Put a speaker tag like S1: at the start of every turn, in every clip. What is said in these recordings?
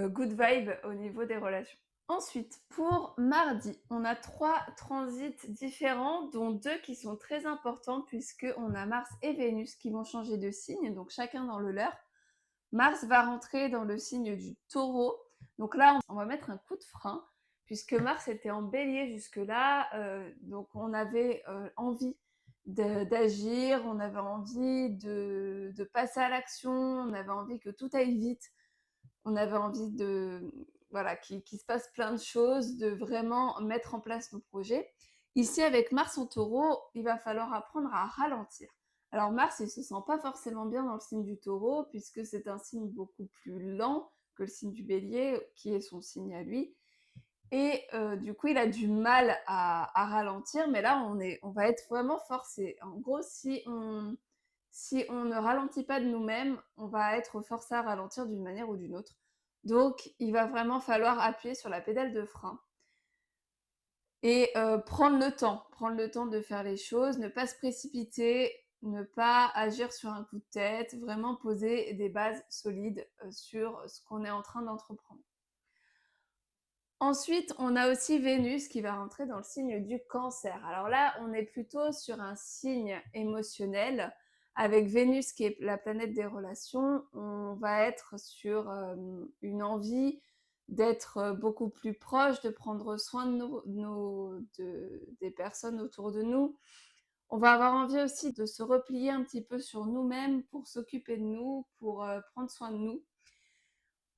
S1: good vibe au niveau des relations. Ensuite, pour mardi, on a 3 transits différents, dont 2 qui sont très importants puisqu'on a Mars et Vénus qui vont changer de signe, donc chacun dans le leur. Mars va rentrer dans le signe du Taureau. Donc là, on va mettre un coup de frein puisque Mars était en Bélier jusque-là, donc on avait, envie d'agir, on avait envie de passer à l'action, on avait envie que tout aille vite, on avait envie de voilà, qu'il se passe plein de choses, de vraiment mettre en place nos projets. Ici, avec Mars en Taureau, il va falloir apprendre à ralentir. Alors Mars, il se sent pas forcément bien dans le signe du Taureau, puisque c'est un signe beaucoup plus lent que le signe du Bélier, qui est son signe à lui. Et du coup, il a du mal à ralentir, mais là, on va être vraiment forcé. En gros, si on ne ralentit pas de nous-mêmes, on va être forcé à ralentir d'une manière ou d'une autre. Donc, il va vraiment falloir appuyer sur la pédale de frein et prendre le temps de faire les choses, ne pas se précipiter, ne pas agir sur un coup de tête, vraiment poser des bases solides, sur ce qu'on est en train d'entreprendre. Ensuite, on a aussi Vénus qui va rentrer dans le signe du Cancer. Alors là, on est plutôt sur un signe émotionnel. Avec Vénus qui est la planète des relations, on va être sur une envie d'être beaucoup plus proche, de prendre soin des personnes autour de nous. On va avoir envie aussi de se replier un petit peu sur nous-mêmes pour s'occuper de nous, pour prendre soin de nous.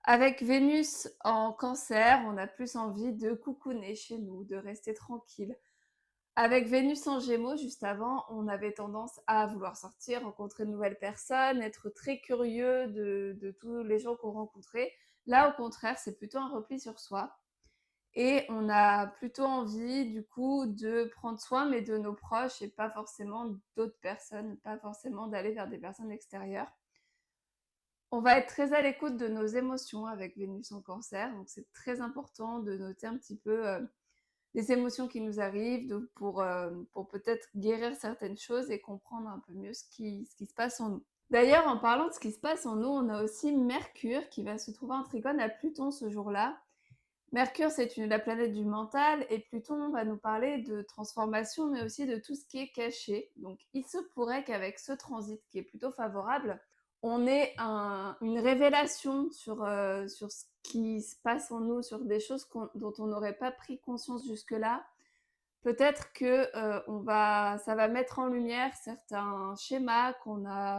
S1: Avec Vénus en Cancer, on a plus envie de cocooner chez nous, de rester tranquille. Avec Vénus en Gémeaux, juste avant, on avait tendance à vouloir sortir, rencontrer de nouvelles personnes, être très curieux de tous les gens qu'on rencontrait. Là, au contraire, c'est plutôt un repli sur soi. Et on a plutôt envie, du coup, de prendre soin, mais de nos proches et pas forcément d'autres personnes, pas forcément d'aller vers des personnes extérieures. On va être très à l'écoute de nos émotions avec Vénus en Cancer, donc c'est très important de noter un petit peu les émotions qui nous arrivent pour peut-être guérir certaines choses et comprendre un peu mieux ce qui se passe en nous. D'ailleurs, en parlant de ce qui se passe en nous, on a aussi Mercure qui va se trouver en trigone à Pluton ce jour-là. Mercure, c'est la planète du mental et Pluton va nous parler de transformation, mais aussi de tout ce qui est caché. Donc, il se pourrait qu'avec ce transit qui est plutôt favorable, on ait une révélation sur ce qui se passe en nous, sur des choses dont on n'aurait pas pris conscience jusque-là. Peut-être que ça va mettre en lumière certains schémas qu'on a